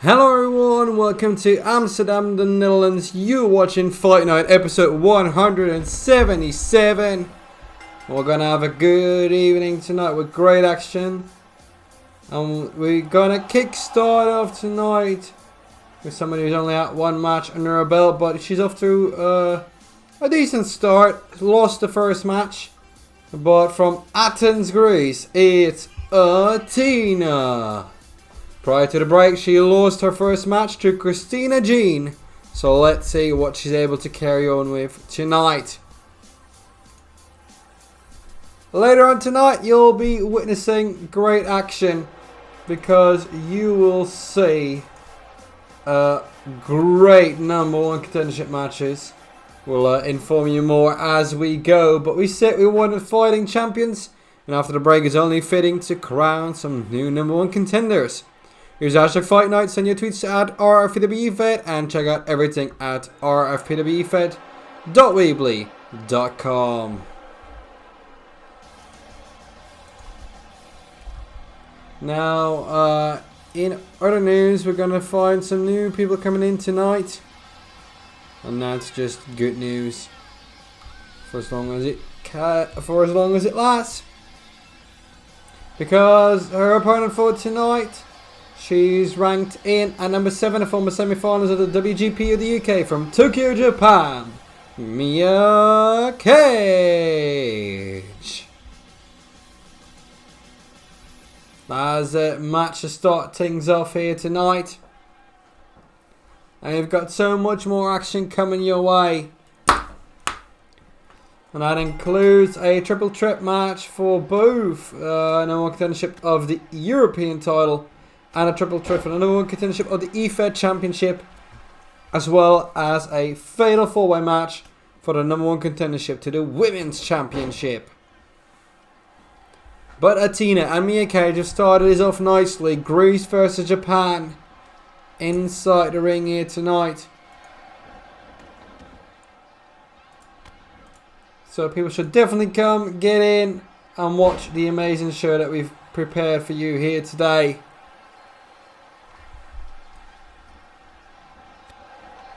Hello everyone, welcome to Amsterdam, the Netherlands. You're watching Fight Night episode 177. We're gonna have a good evening tonight with great action. And we're gonna kickstart off tonight with somebody who's only had one match under her belt, but she's off to a decent start. Lost the first match, but from Athens, Greece, it's Athena. Prior to the break, she lost her first match to Christina Jean. So let's see what she's able to carry on with tonight. Later on tonight, you'll be witnessing great action because you will see great number one contendership matches. We'll inform you more as we go. But we sit with one of the fighting champions, and after the break, it's only fitting to crown some new number one contenders. Here's hashtag Fight Night. Send your tweets at Rfpw and check out everything at rfpw.weebly.com. Now, in other news, we're gonna find some new people coming in tonight, and that's just good news for as long as it lasts. Because her opponent for tonight, she's ranked in at number 7 in former semi-finals of the WGP of the UK from Tokyo, Japan, Miya Kage. As a match to start things off here tonight. And you've got so much more action coming your way. And that includes a triple threat match for both number one contendership of the European title and a triple threat for the number one contendership of the EFED Championship, as well as a fatal four-way match for the number one contendership to the Women's Championship. But Athena and Miya Kage have started this off nicely. Greece versus Japan inside the ring here tonight. So people should definitely come, get in and watch the amazing show that we've prepared for you here today.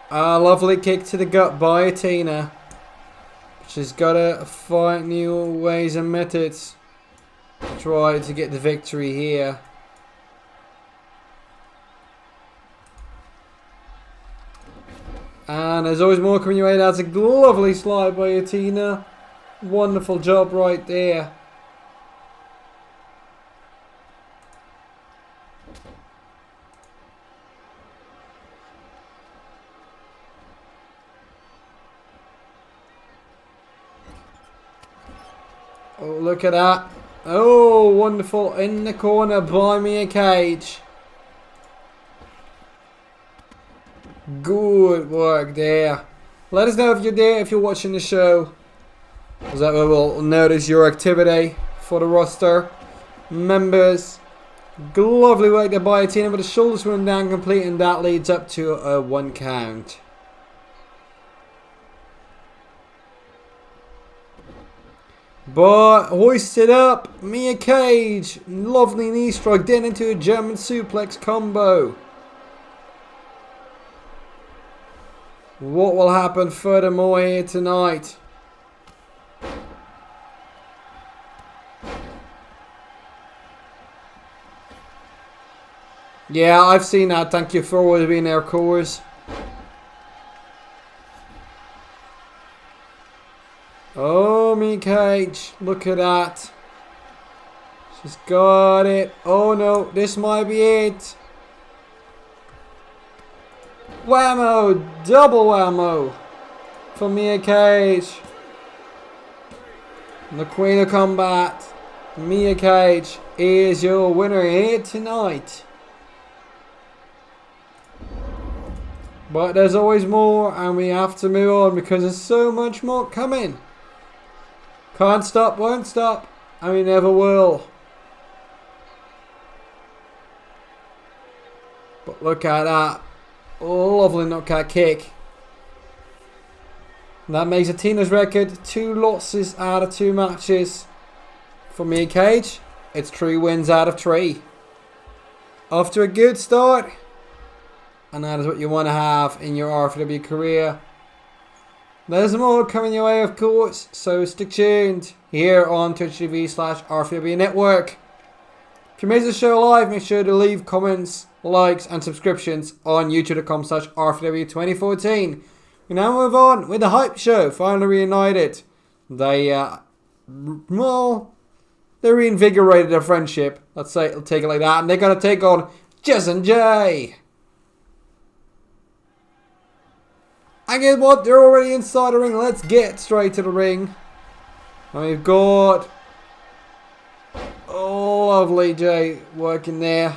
A lovely kick to the gut by Athena. She's got to find new ways and methods to try to get the victory here. And there's always more coming your way. That's a lovely slide by Athena. Wonderful job right there. Oh, look at that. Oh, wonderful. In the corner by Miya Kage. Good work there. Let us know if you're there, if you're watching the show, because that way we'll notice your activity for the roster members. Lovely work there by Athena, but the shoulders run down complete, and that leads up to a 1 count. But hoisted up, Miya Kage, lovely knee strike, then into a German suplex combo. What will happen furthermore here tonight? Yeah, I've seen that. Thank you for always being there, Coors. Oh, Miya Kage, look at that. She's got it. Oh no, this might be it. Whammo, double whammo for Miya Kage. The Queen of Combat, Miya Kage, is your winner here tonight. But there's always more, and we have to move on because there's so much more coming. Can't stop, won't stop, and we never will. But look at that. Lovely knockout kick. That makes Athena's record 2 losses out of 2 matches. For Miya Kage, it's 3 wins out of 3. Off to a good start. and that is what you want to have in your Rfpw career. There's more coming your way, of course, so stick tuned here on twitch.tv/Rfpw Network. If you made the show live, make sure to leave comments, likes, and subscriptions on youtube.com/Rfpw2014. We now move on with the Hype Show, finally reunited. They reinvigorated their friendship. Let's take it like that. And they're going to take on Jess and Jay. And guess what? They're already inside the ring. Let's get straight to the ring. And we've got lovely Jay working there.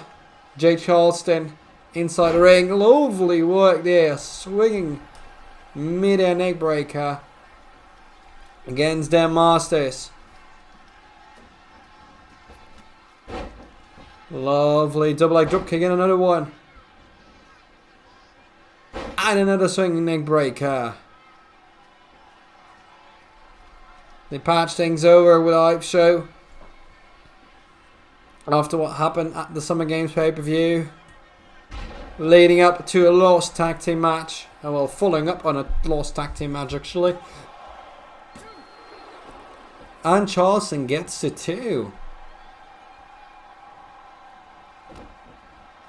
Jay Charleston inside the ring. Lovely work there. Swinging mid-air neck breaker against their masters. Lovely double leg drop kick and another one. And another swinging neck breaker. They patched things over with a Hype Show after what happened at the Summer Games pay-per-view, leading up to a lost tag team match. Well, following up on a lost tag team match actually. And Charleston gets it too.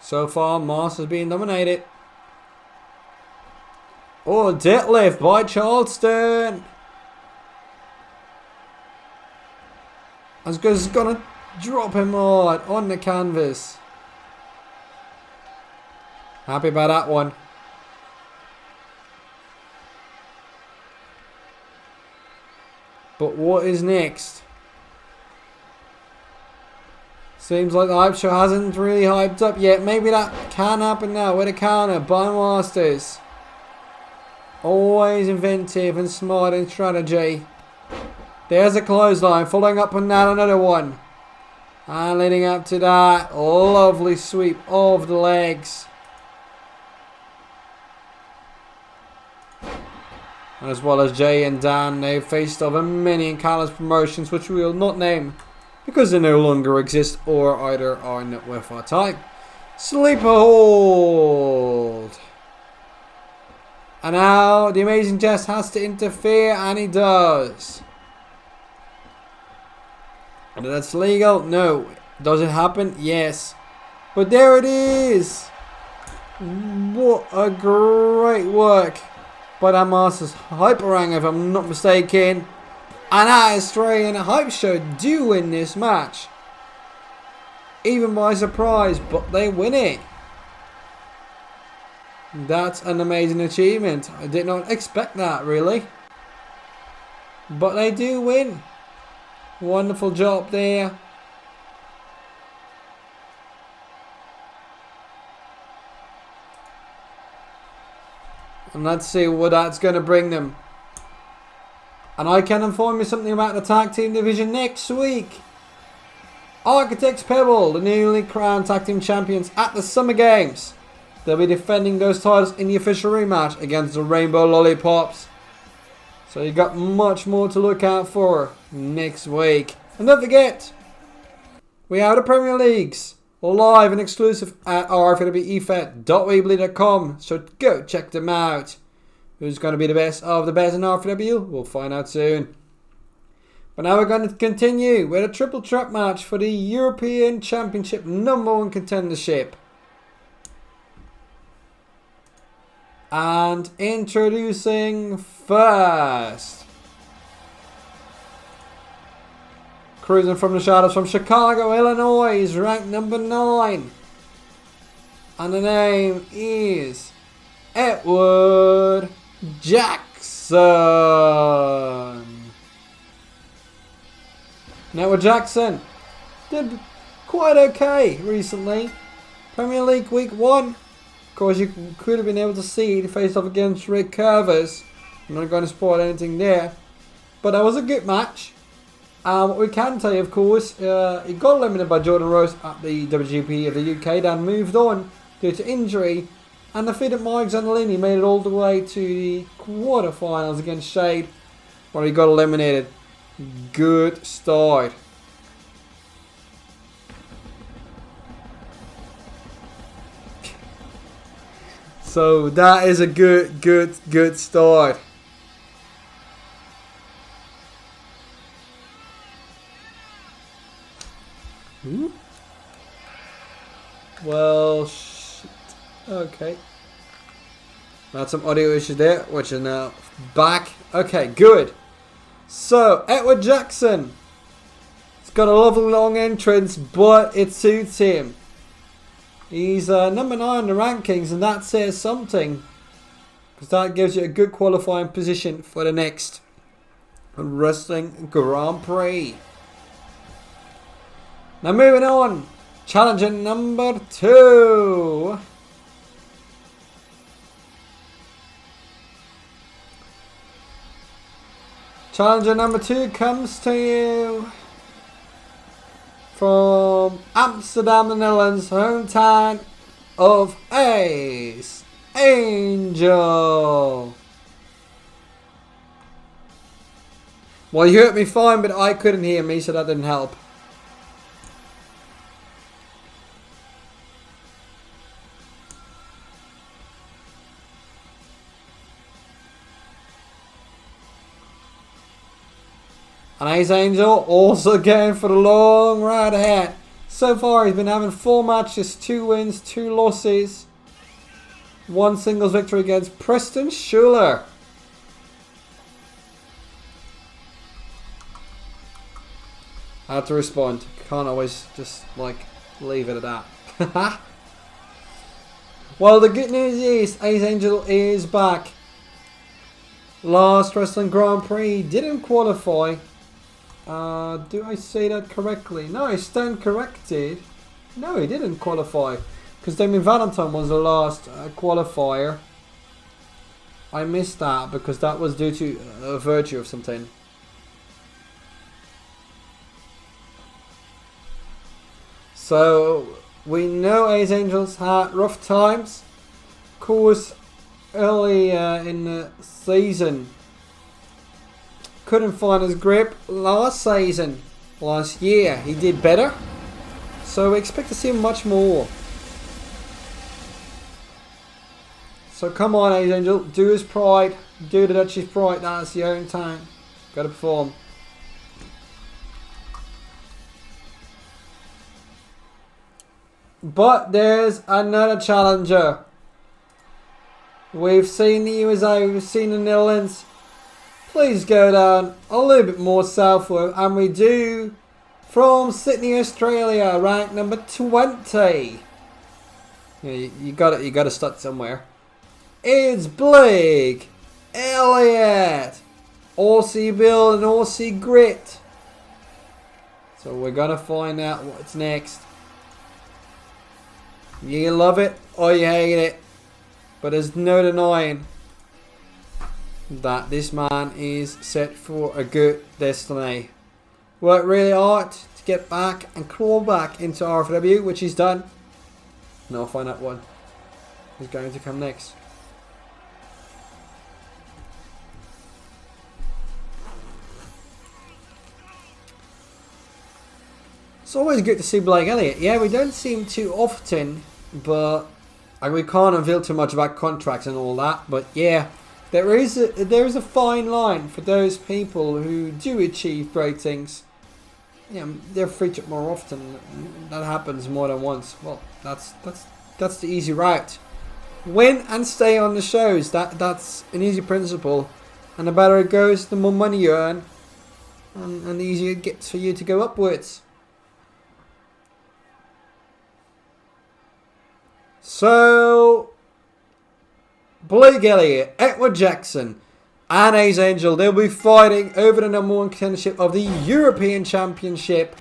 So far, Masters being dominated. Oh, deadlift by Charleston. As good as gonna drop him hard on the canvas. Happy about that one. But what is next? Seems like the Hype Show hasn't really hyped up yet. Maybe that can happen now with a counter by Masters. Always inventive and smart in strategy. There's a clothesline. Following up on that, another one. And leading up to that, lovely sweep of the legs. As well as Jay and Dan, they've faced over many countless promotions which we will not name because they no longer exist or either are not worth our time. Sleeper hold. And now the amazing Jess has to interfere, and he does. And that's legal? No. Does it happen? Yes. But there it is. What a great work by that Masters Hyperang, if I'm not mistaken. And Astray and a Hype Show do win this match. Even by surprise, but they win it. That's an amazing achievement. I did not expect that, really. But they do win. Wonderful job there. And let's see what that's going to bring them. And I can inform you something about the tag team division next week. Architects Pebble, the newly crowned tag team champions at the Summer Games. They'll be defending those titles in the official rematch against the Rainbow Lollipops. So you got much more to look out for next week. And don't forget, we have the Premier Leagues live and exclusive at rfpwefet.weebly.com. So go check them out. Who's going to be the best of the best in RFW? We'll find out soon. But now we're going to continue with a triple threat match for the European Championship #1 contendership. And introducing first, cruising from the shadows from Chicago, Illinois, is ranked number 9. And the name is Edward Jackson. Now Jackson did quite okay recently. Premier League Week 1. Of course, you could have been able to see the face off against Rick Curvers. I'm not going to spoil anything there. But that was a good match. What we can tell you, of course, he got eliminated by Jordan Rose at the WGP of the UK. Then moved on due to injury. And defeated Mike Zandalini. Made it all the way to the quarterfinals against Shade, where he got eliminated. Good start. So that is a good start. Ooh. Well, shit. Okay. Had some audio issues there, which are now back. Okay, good. So, Edward Jackson. He's got a lovely long entrance, but it suits him. He's number 9 in the rankings, and that says something. Because that gives you a good qualifying position for the next Wrestling Grand Prix. Now moving on. Challenger number 2. Challenger number 2 comes to you from Amsterdam, the Netherlands, hometown of Ace Angel. Well, you heard me fine, but I couldn't hear me, so that didn't help. And Ace Angel also going for the long ride ahead. So far he's been having 4 matches, 2 wins, 2 losses. 1 singles victory against Preston Schuler. I had to respond. Can't always just like leave it at that. Well, the good news is Ace Angel is back. Last Wrestling Grand Prix didn't qualify. Do I say that correctly? No, I stand corrected. No, he didn't qualify. Because Damien Valentine was the last qualifier. I missed that because that was due to a virtue of something. So, we know Ace Angels had rough times. Of course, early in the season, couldn't find his grip. Last year, he did better. So we expect to see much more. So come on, Ace Angel, do his pride, do the Dutch's pride. That's your own time. Got to perform. But there's another challenger. We've seen the USA, we've seen the Netherlands. Please go down a little bit more southward, and we do from Sydney, Australia, ranked number 20. Yeah, you got to start somewhere. It's Blake Elliot, Aussie build and Aussie grit. So we're gonna find out what's next. You love it or you hate it, but there's no denying that this man is set for a good destiny. Worked really hard to get back and claw back into Rfpw, which he's done. And I'll find out what is going to come next. It's always good to see Blake Elliot. Yeah, we don't see him too often, but we can't reveal too much about contracts and all that. But yeah, there is a fine line for those people who do achieve great things. Yeah, they're featured more often. That happens more than once. Well, that's the easy route. Win and stay on the shows. That's an easy principle. And the better it goes, the more money you earn, and the easier it gets for you to go upwards. So, Blake Elliot, Edward Jackson, and Ace Angel, they'll be fighting over the number 1 contendership of the European Championship.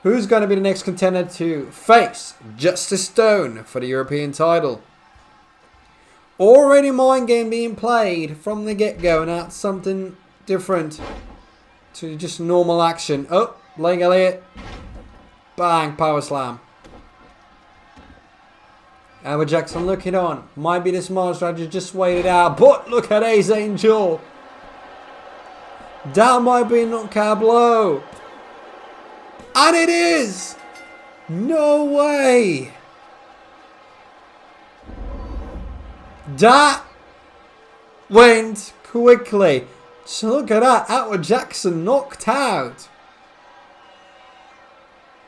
Who's going to be the next contender to face Justice Stone for the European title? Already mind game being played from the get-go, and that's something different to just normal action. Oh, Blake Elliot, bang, power slam. Edward Jackson looking on. Might be the smart strategy, just wait it out. But look at Ace Angel. That might be a knockout blow. And it is. No way. That went quickly. So look at that. Atwood Jackson knocked out.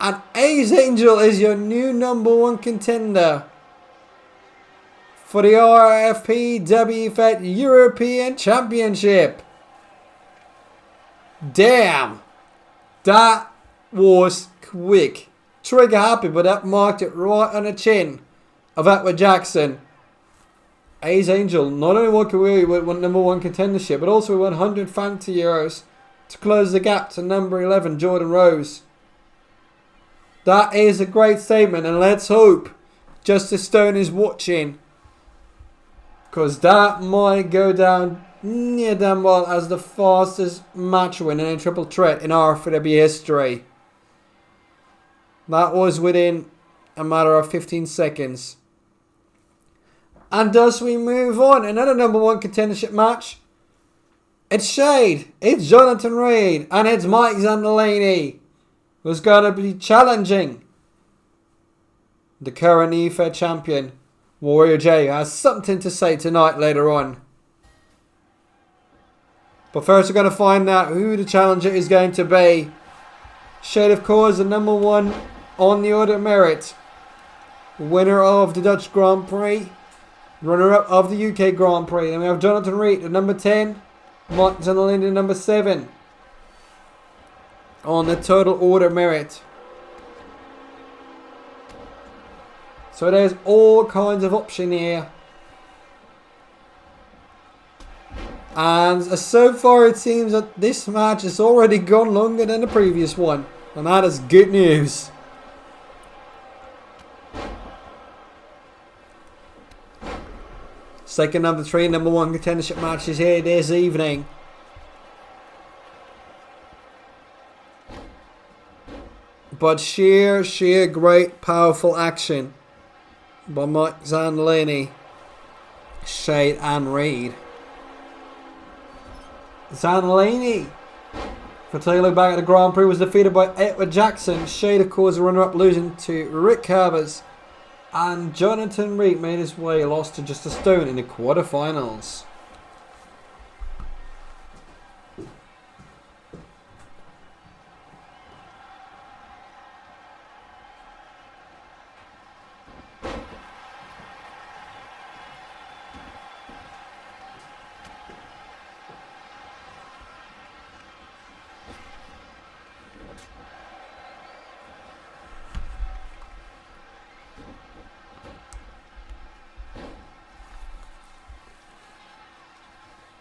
And Ace Angel is your new #1 contender for the Rfpw Fed European Championship. Damn. That was quick. Trigger happy, but that marked it right on the chin of Atwood Jackson. Ace Angel not only walked away with #1 contendership, but also won €150 to close the gap to number 11, Jordan Rose. That is a great statement, and let's hope Justice Stone is watching, because that might go down near damn well as the fastest match win in a triple threat in Rfpw history. That was within a matter of 15 seconds. And thus we move on. Another #1 contendership match. It's Shade, it's Johnathan Reid, and it's Mike Zandalini, who's going to be challenging the current EFED champion, Warrior J, who has something to say tonight later on. But first we're going to find out who the challenger is going to be. Shade, of course, the #1 on the order of merit. Winner of the Dutch Grand Prix. Runner-up of the UK Grand Prix. Then we have Johnathan Reid, the #10. Mike Zandalini, the #7. On the total order merit. So there's all kinds of option here. And so far it seems that this match has already gone longer than the previous one. And that is good news. Second of the 3 #1 contendership matches here this evening. But sheer great powerful action by Mike Zandalini, Shade and Reid. Zandalini, for taking a look back at the Grand Prix, was defeated by Atwood Jackson. Shade, of course, the runner-up, losing to Rick Herbers. And Johnathan Reid made his way, lost to Justice Stone in the quarterfinals.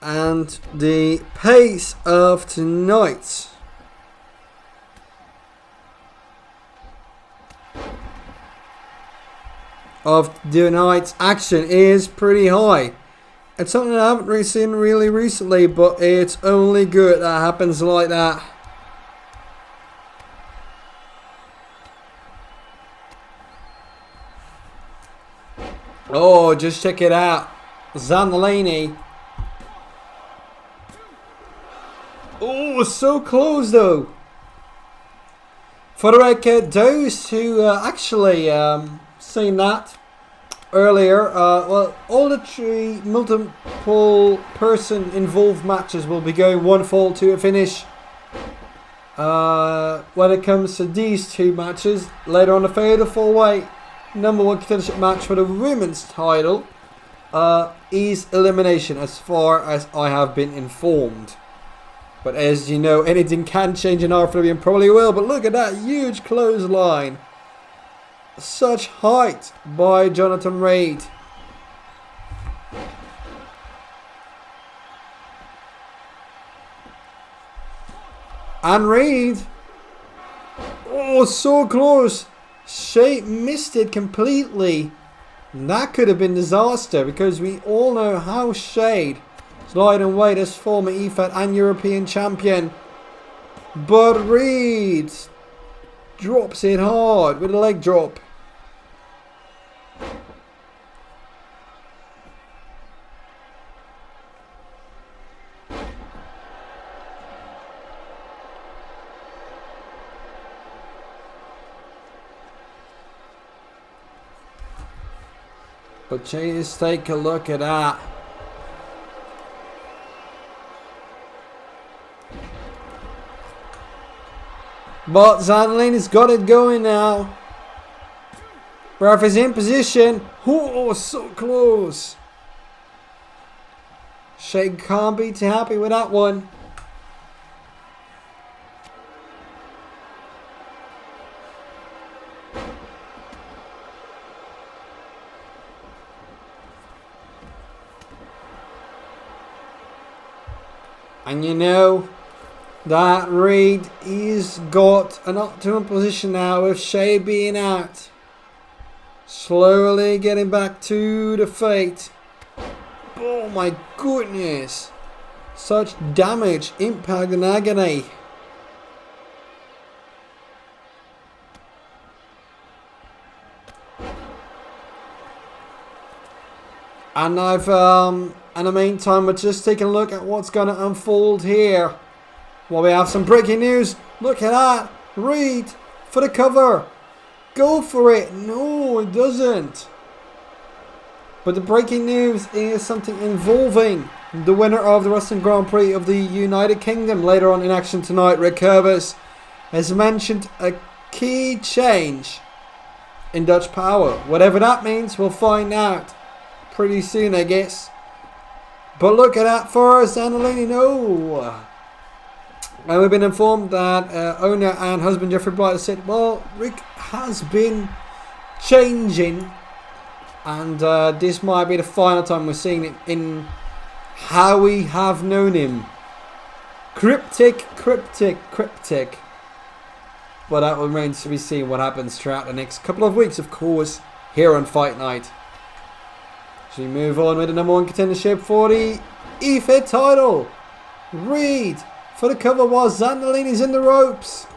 And the pace of tonight. Of tonight's action is pretty high. It's something I haven't really seen recently, but it's only good that happens like that. Oh, just check it out. Zandalini. Oh, so close though. For the record, those who actually seen that earlier, well, all the 3 multiple person involved matches will be going 1 fall to a finish. When it comes to these 2 matches, later on the fatal 4-way #1 contendership match for the women's title is elimination, as far as I have been informed. But as you know, anything can change in Rfpw and probably will. But look at that huge clothesline. Such height by Johnathan Reid. And Reid. Oh, so close. Shade missed it completely. And that could have been disaster, because we all know how Shade light and weight as former EFED and European champion. But Reid drops it hard with a leg drop. But just take a look at that. But Zandalini's got it going now. Ref is in position. Oh, so close. Shade can't be too happy with that one. And you know that Reid is got an optimum position now with Shay being out. Slowly getting back to the fate. Oh my goodness. Such damage, impact and agony. And in the meantime, we're just taking a look at what's going to unfold here. Well, we have some breaking news. Look at that. Reid for the cover. Go for it. No, it doesn't. But the breaking news is something involving the winner of the Wrestling Grand Prix of the United Kingdom later on in action tonight, Ricci, has mentioned a key change in Dutch Power. Whatever that means, we'll find out pretty soon, I guess. But look at that for Zandalini. No. And we've been informed that owner and husband Jeffrey Blight said, well, Rick has been changing. And this might be the final time we're seeing it in how we have known him. Cryptic. But that remains to be seen what happens throughout the next couple of weeks, of course, here on Fight Night. So we move on with the number one contendership for the EFED title. Reid for the cover while Zandalini's in the ropes.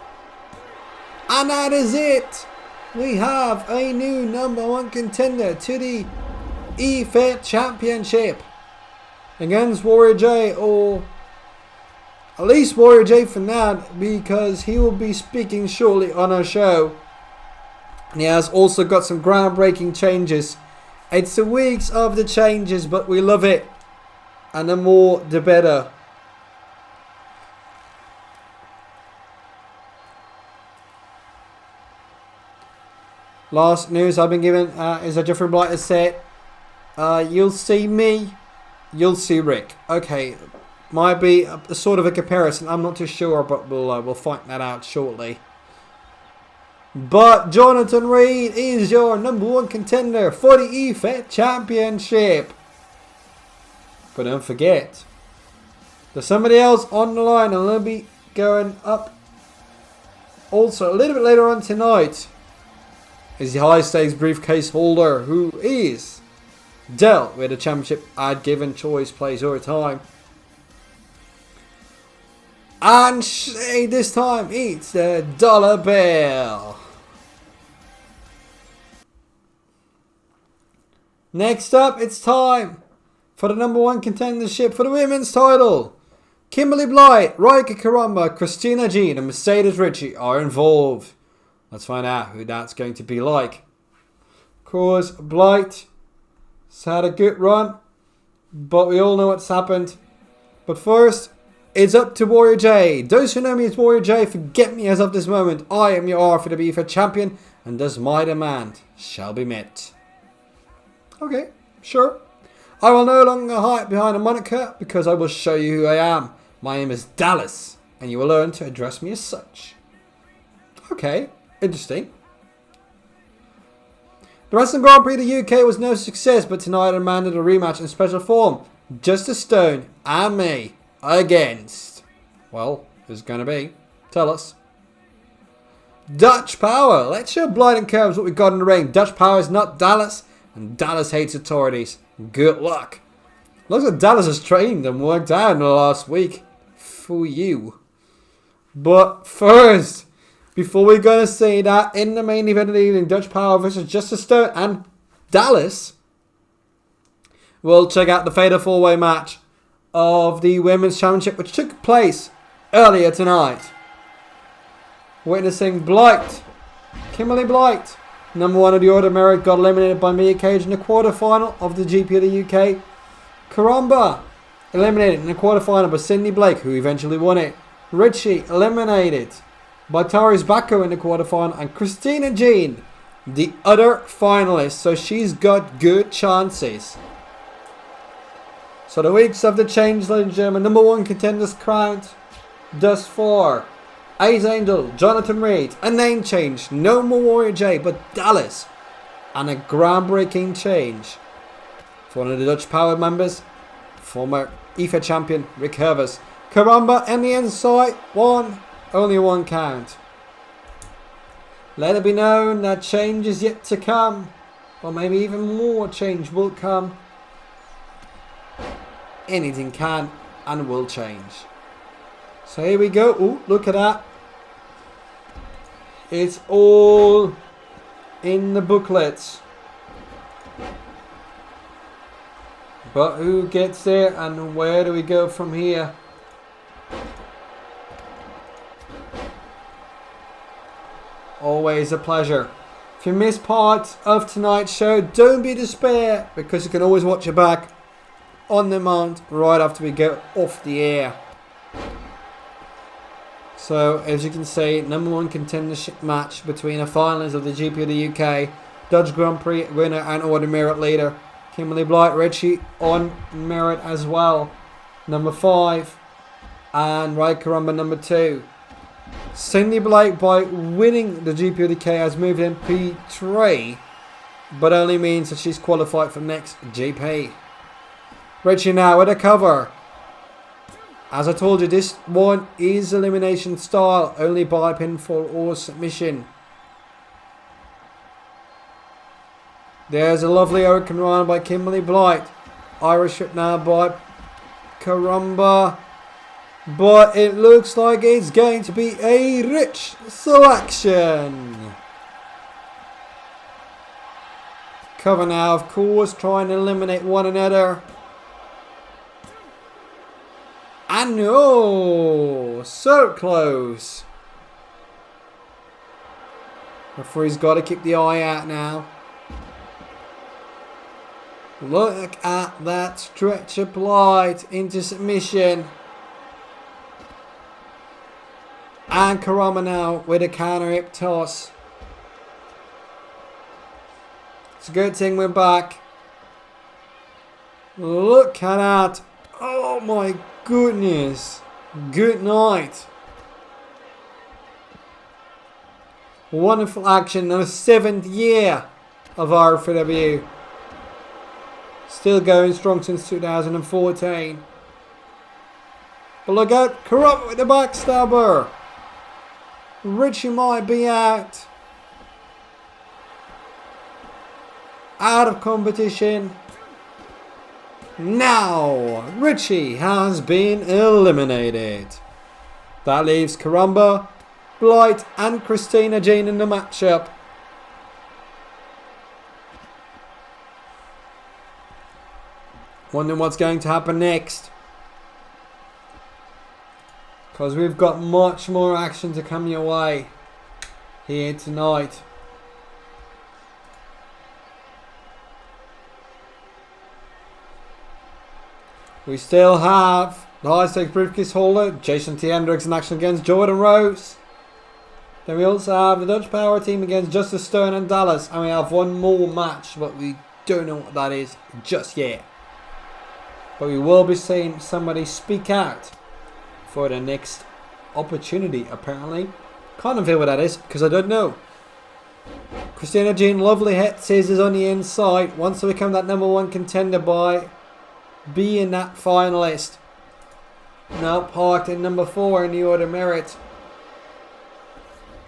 And that is it. We have a new number one contender to the EFED Championship against Warrior J, or at least Warrior J for now, because he will be speaking shortly on our show. And he has also got some groundbreaking changes. It's the weeks of the changes, but we love it. And the more, the better. Last news I've been given is that Jeffrey Blight has said, you'll see me, you'll see Rick. Okay, might be a sort of a comparison. I'm not too sure, but we'll find that out shortly. But Johnathan Reid is your number one contender for the EFED Championship. But don't forget, there's somebody else on the line, and they'll be going up also a little bit later on tonight. Is the high stakes briefcase holder who is dealt with a championship at given choice plays over time. And this time it's the dollar bill. Next up, it's time for the number one contendership for the women's title. Kimberly Blight, Ryka Karamba, Christina Jean and Mercedes Ricci are involved. Let's find out who that's going to be like. Of course, Blight has had a good run, but we all know what's happened. But first, it's up to Warrior J. Those who know me as Warrior J, forget me as of this moment. I am your Rfpw for champion, and thus my demand shall be met. Okay, sure. I will no longer hide behind a moniker, because I will show you who I am. My name is Dallas, and you will learn to address me as such. Okay. Interesting. The Wrestling Grand Prix of the UK was no success, but tonight I demanded a rematch in special form. Just a Stone and me against, well, who's going to be? Tell us. Dutch Power. Let's show Blight and Curves what we got in the ring. Dutch Power is not Dallas, and Dallas hates authorities. Good luck. Looks like Dallas has trained and worked out in the last week. For you. But first, before we're going to see that in the main event of the evening, Dutch Power versus Justice Stone and Dallas, we'll check out the Fatal 4-Way match of the Women's Championship, which took place earlier tonight. Witnessing Blight, Kimberly Blight, Number 1 of the Order of Merit got eliminated by Miya Kage in the quarterfinal of the GP of the UK. Karamba eliminated in the quarterfinal by Sydney Blake, who eventually won it. Ricci eliminated by Taurus Baku in the quarterfinal, and Christina Jean, the other finalist. So she's got good chances. So the weeks of the change, ladies and gentlemen. Number 1 contenders crowned thus far. Ace Angel, Johnathan Reid, a name change, no more Warrior J, but Dallas, and a groundbreaking change for one of the Dutch Power members, former IFA champion Rick Hervers. Karamba in the inside, only one count. Let it be known that change is yet to come, or maybe even more change will come. Anything can and will change. So here we go. Ooh, look at that. It's all in the booklets. But who gets there and where do we go from here? Always a pleasure. If you missed part of tonight's show, don't be despair, because you can always watch it back on demand right after we go off the air. So, as you can see, number 1 contendership match between a finalist of the GP of the UK, Dutch Grand Prix winner and Order Merit leader, Kimberly Blight, Ricci on merit as well, number 5, and Ryka number 2. Cindy Blake, by winning the GP of the UK, has moved in P3, but only means that she's qualified for next GP. Ricci now with a cover. As I told you, this one is elimination style, only by pinfall or submission. There's a lovely open run by Kimberly Blight. Irish whip now by Karamba. But it looks like it's going to be a rich selection. Cover now, of course, trying to eliminate one another. And no, so close. Referee's got to keep the eye out now. Look at that stretch applied into submission. And Karamba now with a counter hip toss. It's a good thing we're back. Look at that. Oh my goodness. Good night. Wonderful action in the 7th year of Rfpw. Still going strong since 2014. But look out, Karamba with the backstabber. Ricci might be out. Out of competition. Now, Ricci has been eliminated. That leaves Karamba, Blight and Christina Jean in the matchup. Wondering what's going to happen next. Because we've got much more action to come your way here tonight. We still have the high stakes briefcase holder, Jayshon Hendrix in action against Jordan Rose. Then we also have the Dutch Power team against Justice Stone and Dallas. And we have one more match, but we don't know what that is just yet. But we will be seeing somebody speak out for the next opportunity, apparently. Can't reveal what that is, because I don't know. Christina Jean, lovely hit scissors on the inside. Wants to become that number 1 contender by being that finalist. Now parked in number 4 in the order of merit.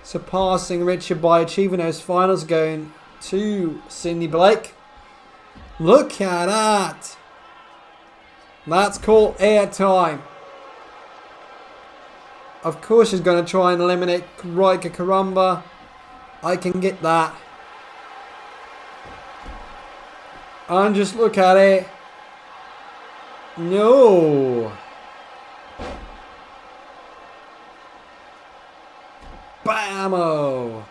Surpassing Ricci by achieving those finals, going to Cindy Blake. Look at that. That's called airtime. Of course she's going to try and eliminate Ryka Karamba. I can get that. And just look at it. No. Bammo.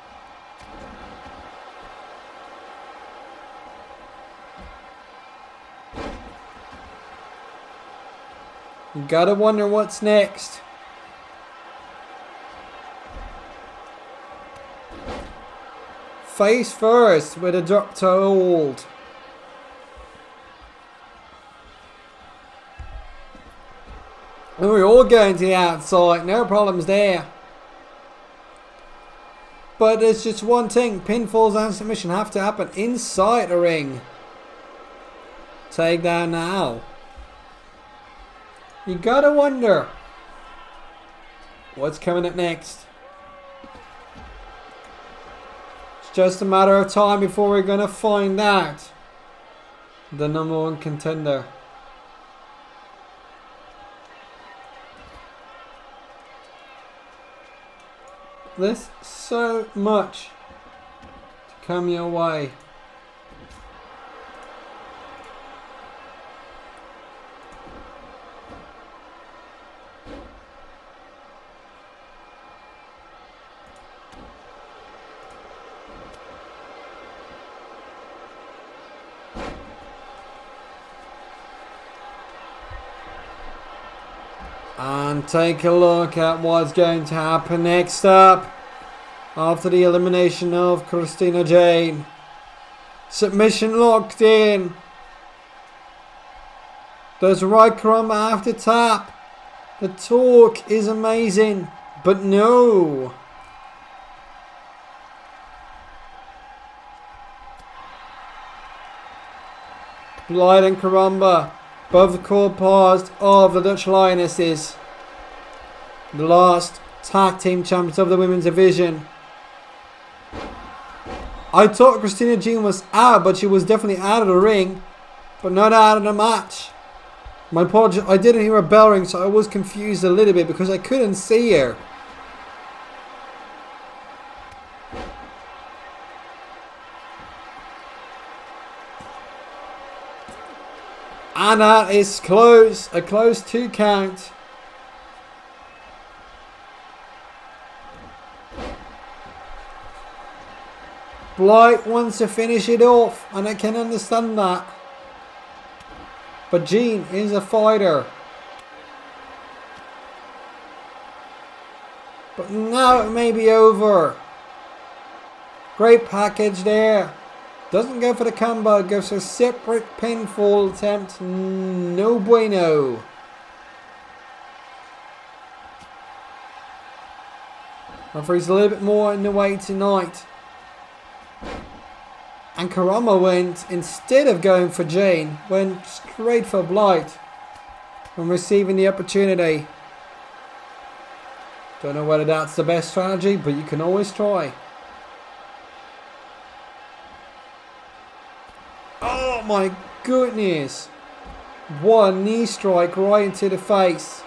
You gotta wonder what's next. Face first with a drop to hold. And we're all going to the outside, no problems there. But there's just one thing, pinfalls and submission have to happen inside the ring. Take down now. You gotta wonder what's coming up next. It's just a matter of time before we're gonna find out the #1 contender. There's so much to come your way. And take a look at what's going to happen next up. After the elimination of Christina Jane. Submission locked in. Does Karamba have to tap? The talk is amazing. But no. Blight and Karamba. Both called paused of the Dutch Lionesses. The last tag team champions of the women's division. I thought Christina Jean was out, but she was definitely out of the ring, but not out of the match. My apologies, I didn't hear a bell ring, so I was confused a little bit because I couldn't see her. And that is close, a close 2 count. Blight wants to finish it off, and I can understand that. But Jean is a fighter. But now it may be over. Great package there. Doesn't go for the combo, goes for a separate pinfall attempt. No bueno. Referee's a little bit more in the way tonight. And Karamba went, instead of going for Jane, went straight for Blight when receiving the opportunity. Don't know whether that's the best strategy, but you can always try. Oh my goodness. One knee strike right into the face.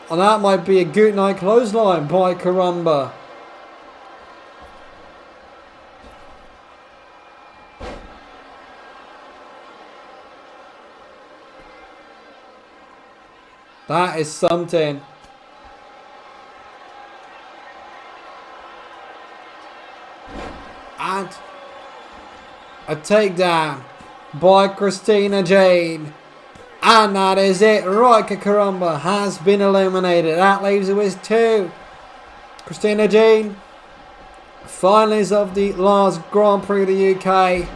And that might be a good night clothesline by Karamba. That is something. And a takedown by Christina Jane. And that is it. Ryka Karamba has been eliminated. That leaves it with 2. Christina Jane, finalists of the last Grand Prix of the UK.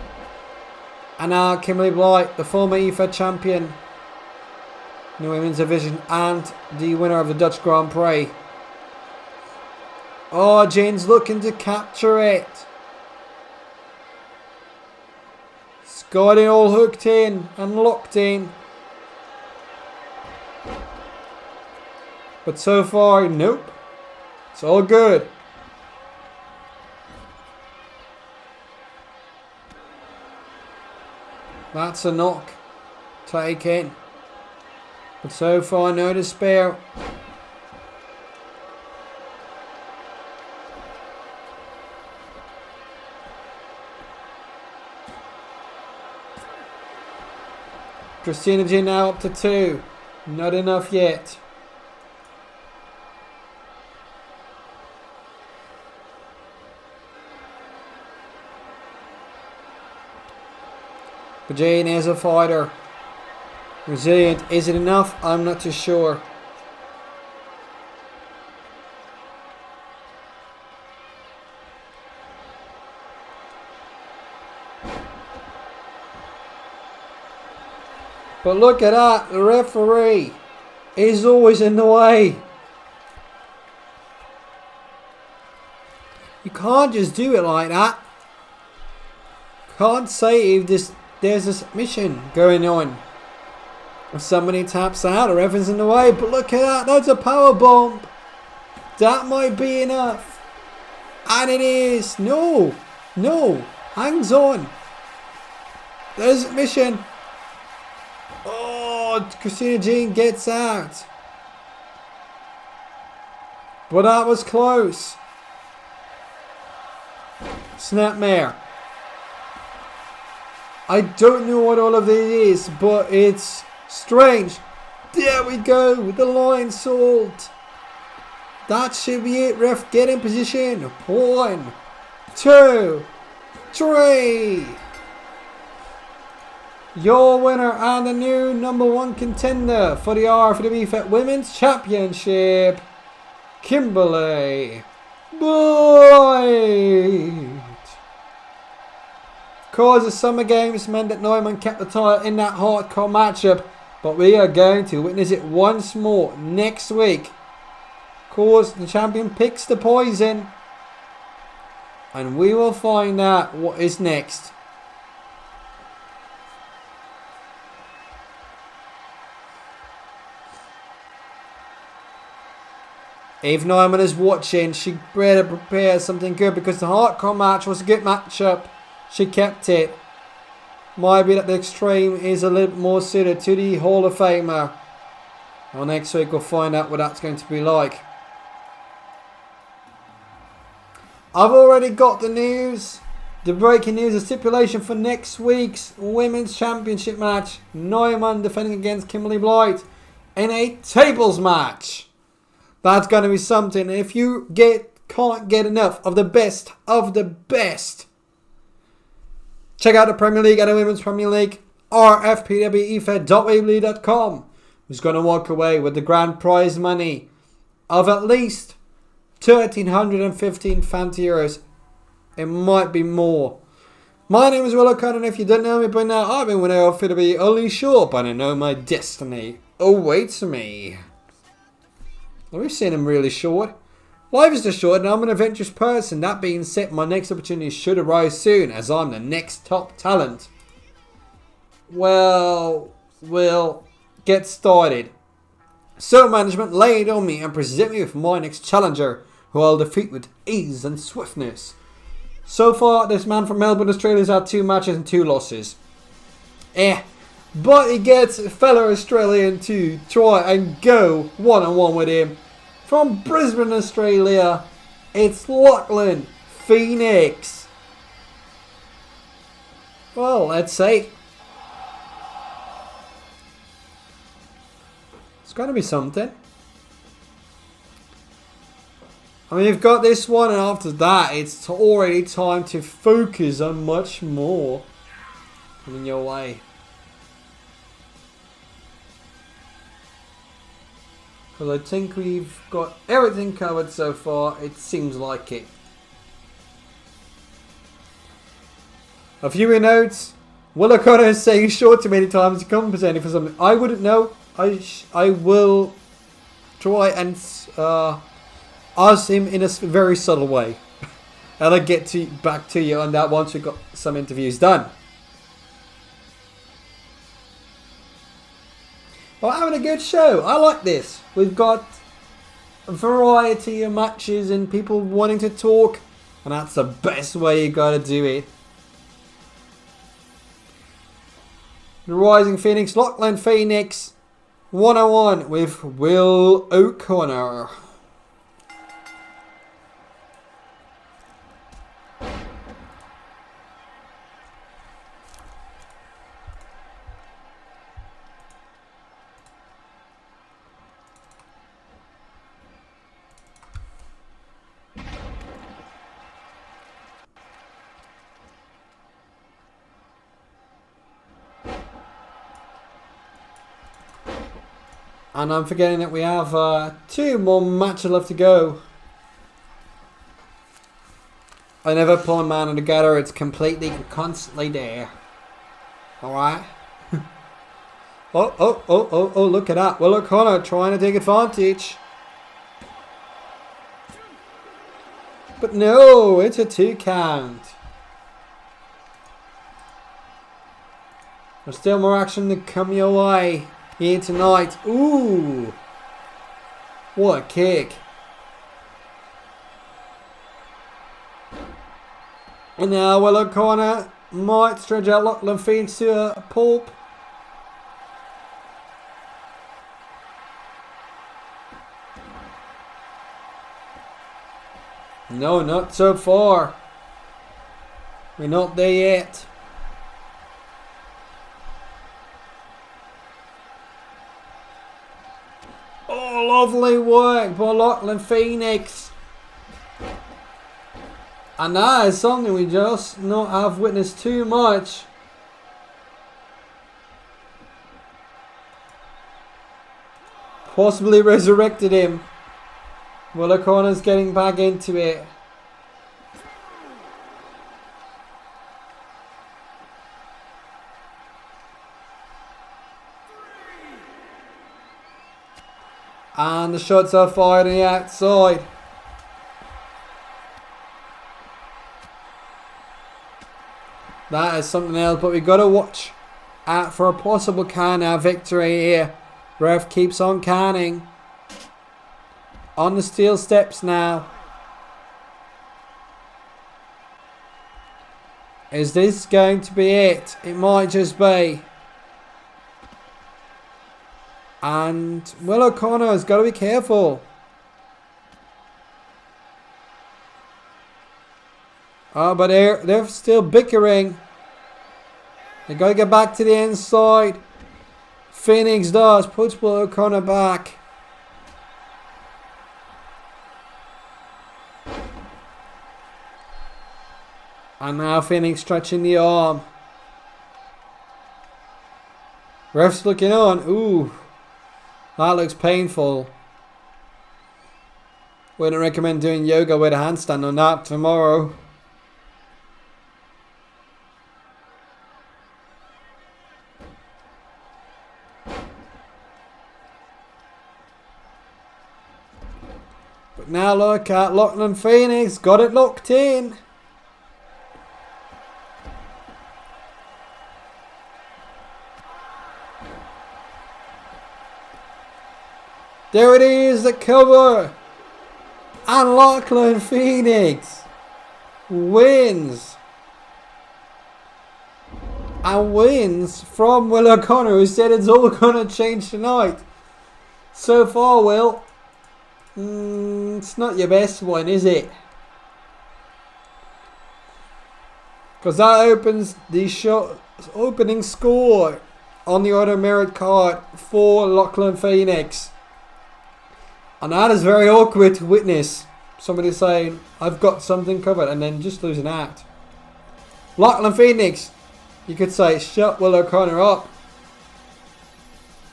And now Kimberly Blight, the former IFA champion in the women's division and the winner of the Dutch Grand Prix. Oh, Jane's looking to capture it. Got it all hooked in and locked in. But so far, nope. It's all good. That's a knock. Take in. But so far, no despair. Christina G now up to 2. Not enough yet. But Jane is a fighter. Resilient. Is it enough? I'm not too sure. But look at that. The referee is always in the way. You can't just do it like that. Can't say if there's a submission going on. If somebody taps out, the referee's in the way. But look at that. That's a power bomb. That might be enough. And it is. No. No. Hangs on. There's a submission. Oh, Christina Jean gets out. But that was close. Snapmare. I don't know what all of this is, but it's strange. There we go with the line salt. That should be it. Ref, get in position. 1, 2, 3. Your winner and the new #1 contender for the Rfpw Women's Championship, Kimberly Blight. Of course, the Summer Games meant that Neumann kept the title in that hardcore matchup, but we are going to witness it once more next week. Of course, the champion picks the poison, and we will find out what is next. If Neumann is watching, she better prepare something good because the hardcore match was a good matchup. She kept it. Might be that the extreme is a little bit more suited to the Hall of Famer. Well, next week we'll find out what that's going to be like. I've already got the news. The breaking news, the stipulation for next week's Women's Championship match. Neumann defending against Kimberly Blight in a tables match. That's going to be something. If you can't get enough of the best of the best, check out the Premier League and the Women's Premier League. Rfpw.weebly.com, who's going to walk away with the grand prize money of at least 1,315 fantasy euros. It might be more. My name is Lachlan, and if you don't know me by now, I've been with Rfpw only short, but I know my destiny awaits me. We've seen him really short. Life is just short and I'm an adventurous person. That being said, my next opportunity should arise soon as I'm the next top talent. Well, we'll get started. So management, lay it on me and present me with my next challenger, who I'll defeat with ease and swiftness. So far, this man from Melbourne, Australia has had 2 matches and 2 losses. But he gets a fellow Australian to try and go one-on-one with him. From Brisbane, Australia, it's Lachlan Phoenix. Well, let's see. It's going to be something. I mean, you've got this one, and after that, it's already time to focus on much more coming your way. Because I think we've got everything covered so far. It seems like it. A few notes. Will O'Connor is saying short too many times to compensate for something. I wouldn't know. I will try and ask him in a very subtle way. And I'll get back to you on that once we've got some interviews done. Well, having a good show. I like this. We've got a variety of matches and people wanting to talk, and that's the best way you gotta do it. The Rising Phoenix, Lachlan Phoenix, 101 with Will O'Connor. And I'm forgetting that we have 2 more matches left to go. I never pull a man together. It's completely, constantly there. Alright. Oh, look at that. Will O'Connor trying to take advantage. But no, it's a 2 count. There's still more action to come your way here tonight. Ooh. What a kick. And now Will O'Connor might stretch out Lachlan Phoenix to a pulp. No, not so far. We're not there yet. Oh, lovely work by Lachlan Phoenix. And that is something we just not have witnessed too much. Possibly resurrected him. Will O'Connor's getting back into it. And the shots are fired on the outside. That is something else, but we've got to watch out for a possible can-out victory here. Ref keeps on canning. On the steel steps now. Is this going to be it? It might just be. And Will O'Connor has got to be careful. Oh, but they're still bickering. They got to get back to the inside. Phoenix does. Puts Will O'Connor back. And now Phoenix stretching the arm. Ref's looking on. Ooh. That looks painful. Wouldn't recommend doing yoga with a handstand on that tomorrow. But now look at Lachlan Phoenix. Got it locked in. There it is, the cover. And Lachlan Phoenix wins. And wins from Will O'Connor, who said it's all going to change tonight. So far, Will, it's not your best one, is it? Because that opens the opening score on the order merit card for Lachlan Phoenix. And that is very awkward to witness. Somebody saying, I've got something covered, and then just losing out. Lachlan Phoenix, you could say, shut Will O'Connor up.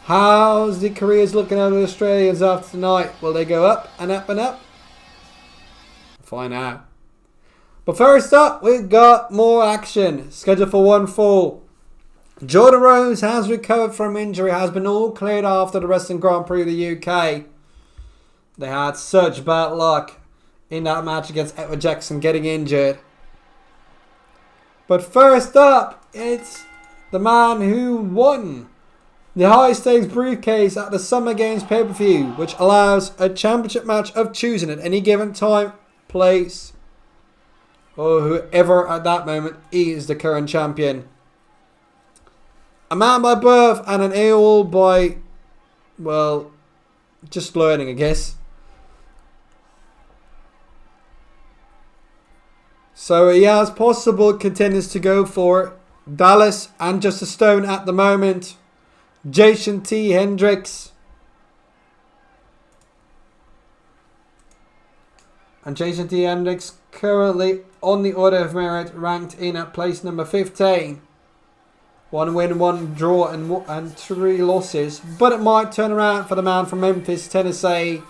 How's the careers looking out of the Australians after tonight? Will they go up and up and up? Find out. But first up, we've got more action. Scheduled for 1 fall. Jordan Rose has recovered from injury, has been all cleared after the Wrestling Grand Prix of the UK. They had such bad luck in that match against Edward Jackson getting injured. But first up, it's the man who won the high stakes briefcase at the Summer Games pay-per-view, which allows a championship match of choosing at any given time, place, or whoever at that moment is the current champion. A man by birth and an AOL by, well, just learning, I guess. So he has possible contenders to go for. Dallas and Just a Stone at the moment. Jayshon T. Hendrix. And Jayshon T. Hendrix currently on the order of merit, ranked in at place number 15. 1 win, 1 draw, and 3 losses. But it might turn around for the man from Memphis, Tennessee.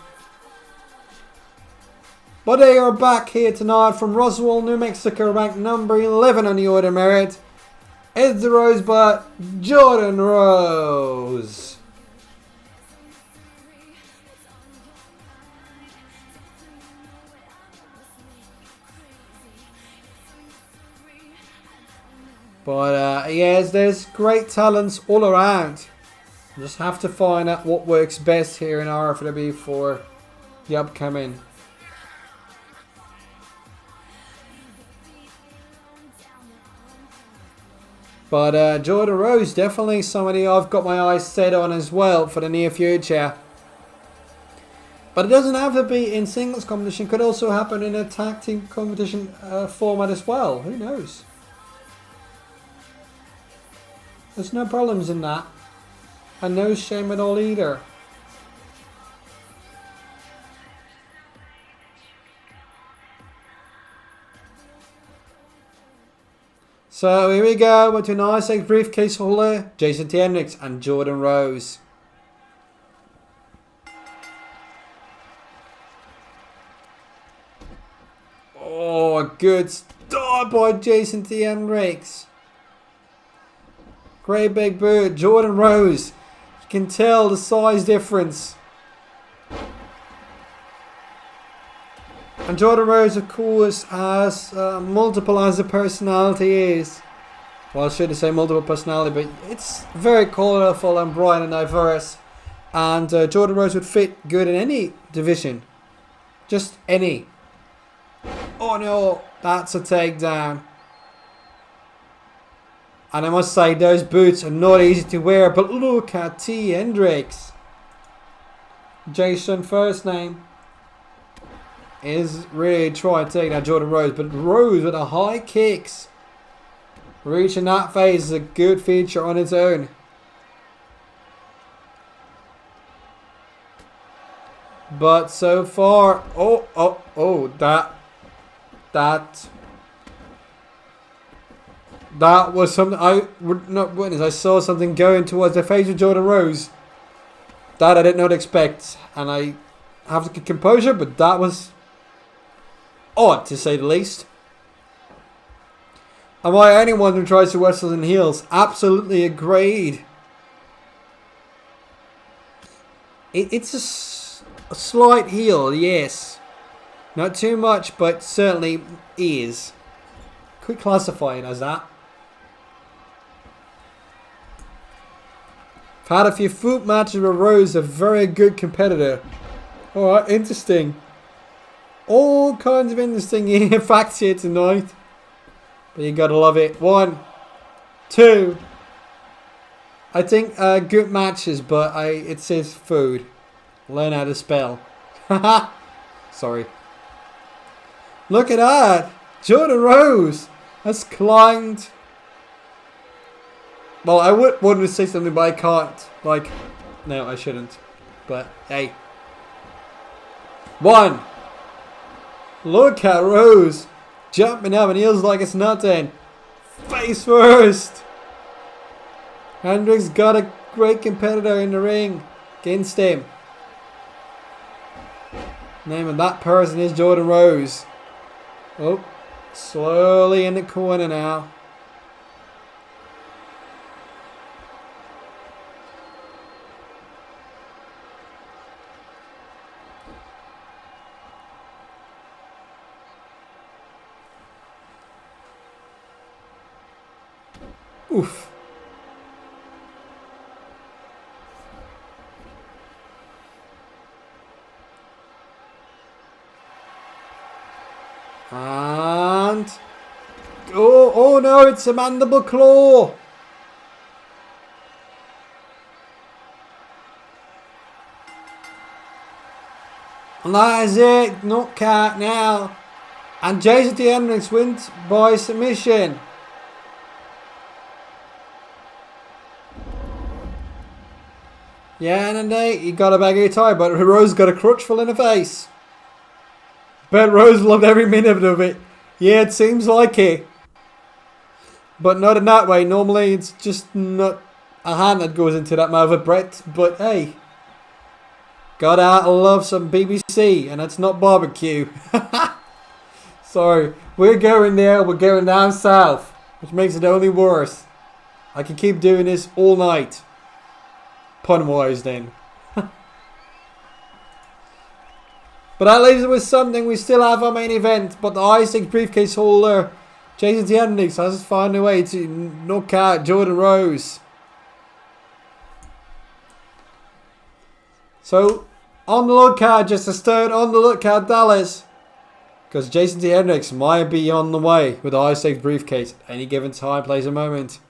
But they are back here tonight from Roswell, New Mexico, ranked number 11 on the order merit. It's the Rosebud, Jordan Rose. But yes, there's great talents all around. Just have to find out what works best here in Rfpw for the upcoming. But Jordan Rose, definitely somebody I've got my eyes set on as well for the near future. But it doesn't have to be in singles competition. It could also happen in a tag team competition format as well. Who knows? There's no problems in that. And no shame at all either. So here we go with an nice briefcase holder, Jayshon Hendrix and Jordan Rose. Oh, a good start by Jayshon Hendrix. Great big boot, Jordan Rose. You can tell the size difference. And Jordan Rose, of course, has multiple as a personality is. Well, I shouldn't say multiple personality, but it's very colourful and bright and diverse. And Jordan Rose would fit good in any division. Just any. Oh no, that's a takedown. And I must say, those boots are not easy to wear, but look at T. Hendrix. Jayshon first name is really trying to take that Jordan Rose, but Rose with the high kicks. Reaching that phase is a good feature on its own. But so far, that was something I would not witness. I saw something going towards the face of Jordan Rose that I did not expect, and I have to get composure, but that was odd to say the least. Am I anyone who tries to wrestle in heels? Absolutely agreed. It's a slight heel, yes. Not too much, but certainly is. Could classify it as that. I've had a few foot matches with Rose, a very good competitor. Alright, interesting. All kinds of interesting facts here tonight. But you gotta love it. 1, 2. I think good matches, but it says food. Learn how to spell. Haha. Sorry. Look at that. Jordan Rose has climbed. Well, I would want to say something, but I can't. Like, no, I shouldn't. But, hey. 1. Look at Rose. Jumping up and heels like it's nothing. Face first. Hendrix got a great competitor in the ring against him. Name of that person is Jordan Rose. Oh, slowly in the corner now. Oof. And oh no, it's a mandible claw. And that is it. Knockout now. And Jayshon Hendrix wins by submission. Yeah, and indeed, he got a bag of tie, but Rose got a crutch full in the face. Bet Rose loved every minute of it. Yeah, it seems like it. But not in that way. Normally it's just not a hand that goes into that mouth of Brett. But hey, gotta love some BBC, and it's not barbecue. Sorry, we're going there. We're going down south, which makes it only worse. I can keep doing this all night. Pun-wise then. But at least it was something. We still have our main event, but the high-stakes briefcase holder, Jayshon Hendrix, has found a way to knock out Jordan Rose. So, on the lookout, just a stone on the lookout, Dallas. Because Jayshon Hendrix might be on the way with the high-stakes briefcase at any given time, place, and moment.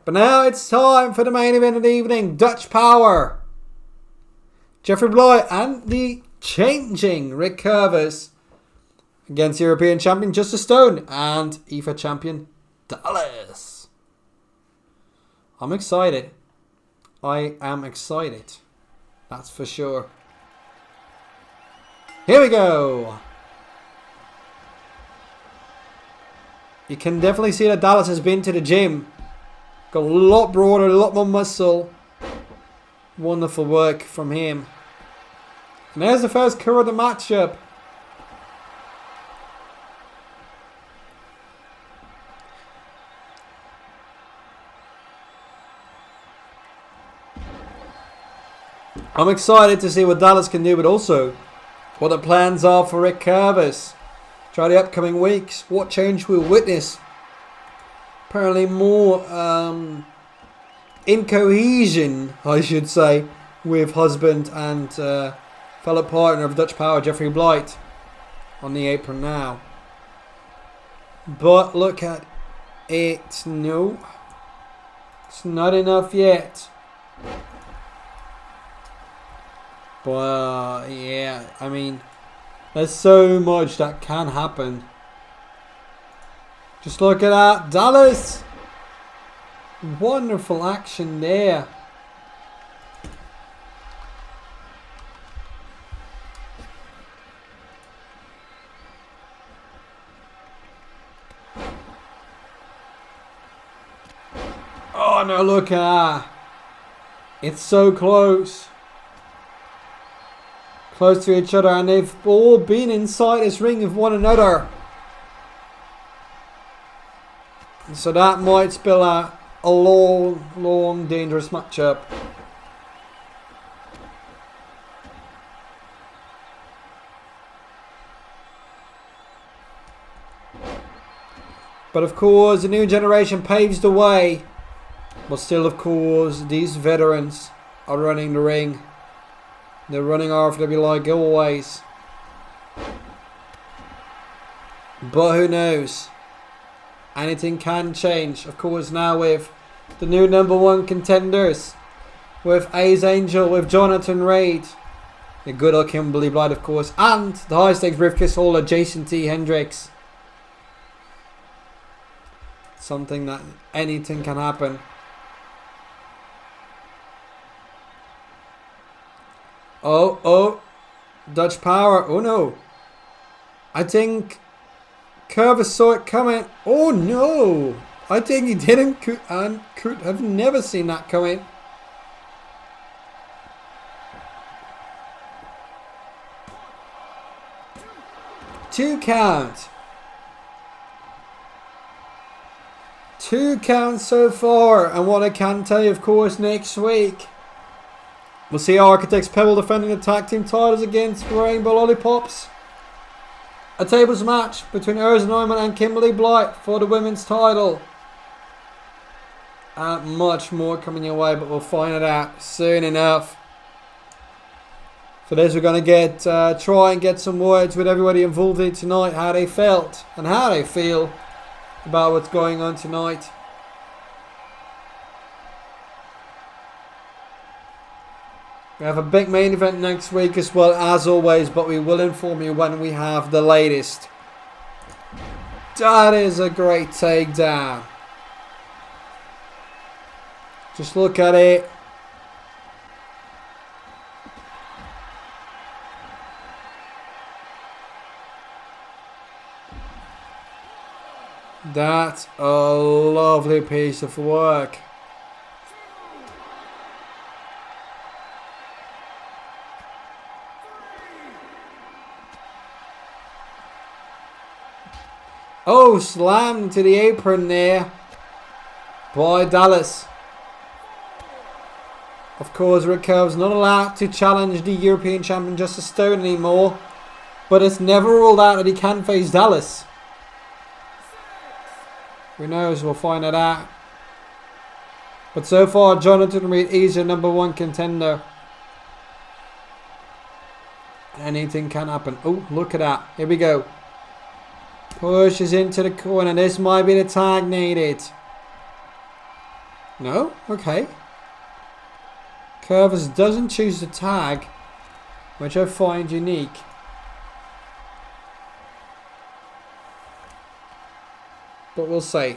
But now it's time for the main event of the evening. Dutch Power. Jeffrey Blight and the changing Rick Curvis against European champion Justice Stone and IFA champion Dallas. I'm excited. I am excited. That's for sure. Here we go. You can definitely see that Dallas has been to the gym. Got a lot broader, a lot more muscle. Wonderful work from him. And there's the first coup of the matchup. I'm excited to see what Dallas can do, but also what the plans are for Rick Curvis. Try the upcoming weeks. What change we'll witness. Apparently more incohesion, I should say, with husband and fellow partner of Dutch Power, Jeffrey Blight, on the apron now. But look at it. No, it's not enough yet. But yeah, I mean, there's so much that can happen. Just look at that. Dallas. Wonderful action there. Oh no, look at that. It's so close. Close to each other, and they've all been inside this ring of one another. So that might spell out a long, dangerous matchup. But of course, the new generation paves the way. But still, of course, these veterans are running the ring. They're running Rfpw like always. But who knows? Anything can change, of course, now with the new #1 contenders. With Ace Angel, with Johnathan, Reid. The good old Kimberly Blight, of course. And the high stakes briefcase holder, Jayshon Hendrix. Something that anything can happen. Oh. Dutch Power. Oh no. I think Curvis saw it coming. Oh no! I think he didn't and could have never seen that coming. Two count. 2 counts so far, and what I can tell you, of course, next week we'll see Architects Pebble defending the tag team titles against Rainbow Lollipops. A tables match between Urs Neumann and Kimberly Blight for the women's title. And much more coming your way, but we'll find it out soon enough. For this, we're going to try and get some words with everybody involved here tonight, how they felt and how they feel about what's going on tonight. We have a big main event next week as well, as always, but we will inform you when we have the latest. That is a great takedown. Just look at it. That's a lovely piece of work. Oh, slammed to the apron there by Dallas. Of course, Ryka's not allowed to challenge the European champion Justice Stone anymore. But it's never ruled out that he can face Dallas. Who knows? We'll find that out. But so far, Johnathan Reid is your #1 contender. Anything can happen. Oh, look at that. Here we go. Pushes into the corner. This might be the tag needed. No? Okay. Curvers doesn't choose the tag, which I find unique. But we'll see.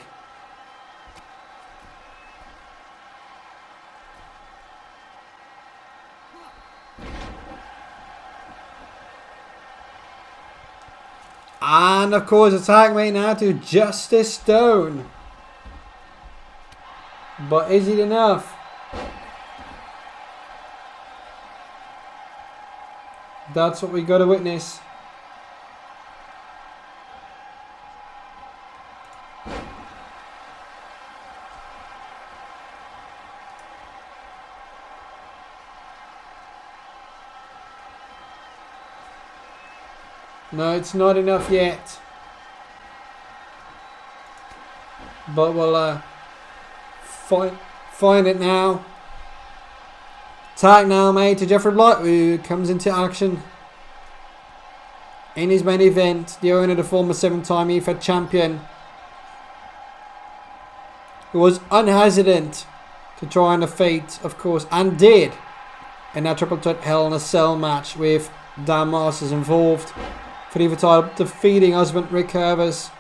And of course, attack mate now to Justice Stone. But is it enough? That's what we got to witness. No, it's not enough yet. But we'll find it now. Tag now made to Jeffrey Blight, who comes into action in his main event. The owner, the former 7-time EFED champion, who was unhesitant to try and defeat, of course, and did, in that triple threat Hell in a Cell match with Dan Masters involved for the title, defeating husband Rick Curvers.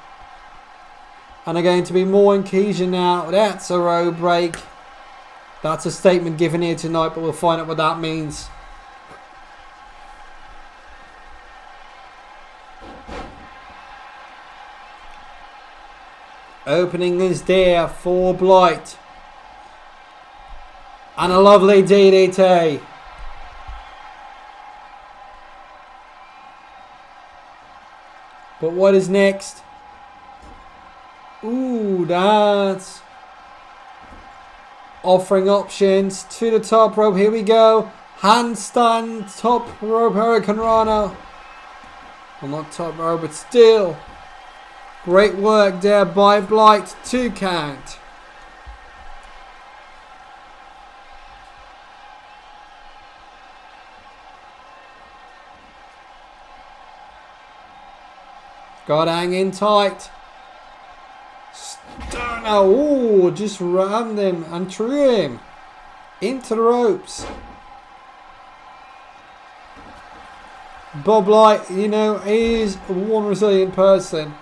And are going to be more in Kage now. That's a road break. That's a statement given here tonight, but we'll find out what that means. Opening is there for Blight. And a lovely DDT. But what is next? Ooh, that's offering options to the top rope. Here we go. Handstand, top rope, Hurricane Rana. Well, not top rope, but still. Great work there by Blight. 2 count. Got to hang in tight. Stunner. Ooh, just rammed him and threw him into the ropes. Bob Blight, you know, is one resilient person.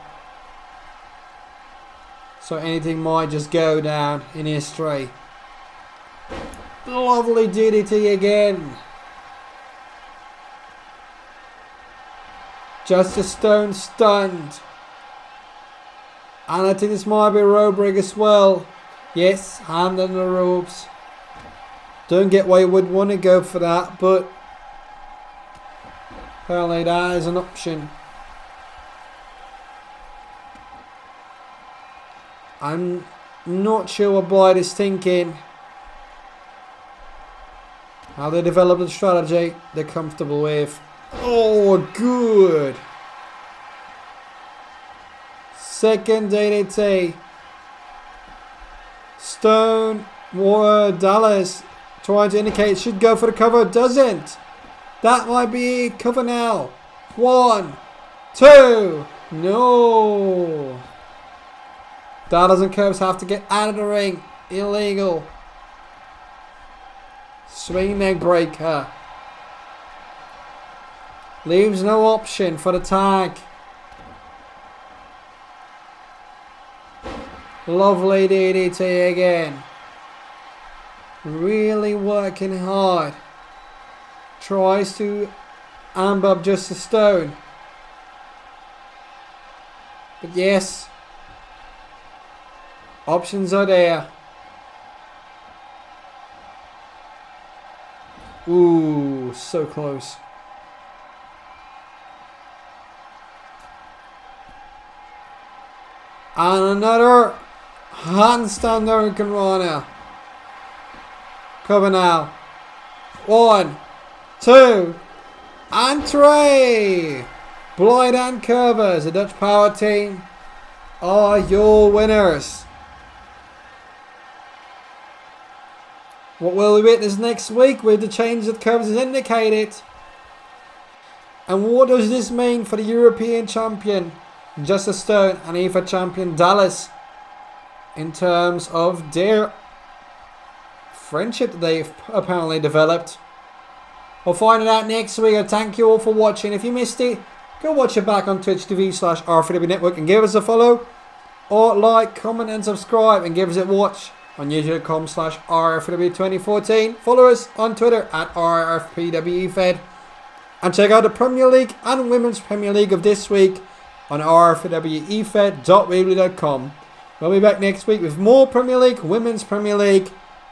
So anything might just go down in history. Lovely DDT again. Justice Stone stunned. And I think this might be a road break as well. Yes, hand on the ropes. Don't get why you would want to go for that, but apparently that is an option. I'm not sure what Blight is thinking. How they develop the strategy they're comfortable with. Oh, good. Second DDT. Stone, Dallas trying to indicate should go for the cover. Doesn't. That might be it. Cover now. 1, 2. No. Dallas and Curves have to get out of the ring. Illegal. Swing neck breaker. Leaves no option for the tag. Lovely DDT again. Really working hard. Tries to amp up Justice Stone. But yes, Options are there. Ooh, so close. And another handstand Hurricane Rana. Cover now. 1, 2, and 3. Blight and Curvers, the Dutch power team, are your winners. What will we witness next week with the change that Curvers has indicated? And what does this mean for the European champion Justice Stone and IFA champion Dallas in terms of their friendship that they've apparently developed? We'll find it out next week. I thank you all for watching. If you missed it, go watch it back on twitch.tv/Rfpw Network and give us a follow, or like, comment and subscribe and give us a watch on youtube.com/RFPW2014. Follow us on Twitter at RFPWEFed, and check out the Premier League and Women's Premier League of this week on rfpwefed.weebly.com. We'll be back next week with more Premier League, Women's Premier League,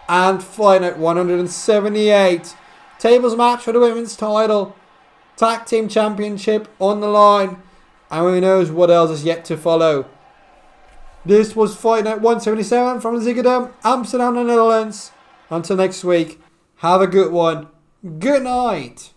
and Fight Night 178. Tables match for the women's title, tag team championship on the line, and who knows what else is yet to follow. This was Fight Night 177 from Ziggadam, Amsterdam, the Netherlands. Until next week, have a good one. Good night.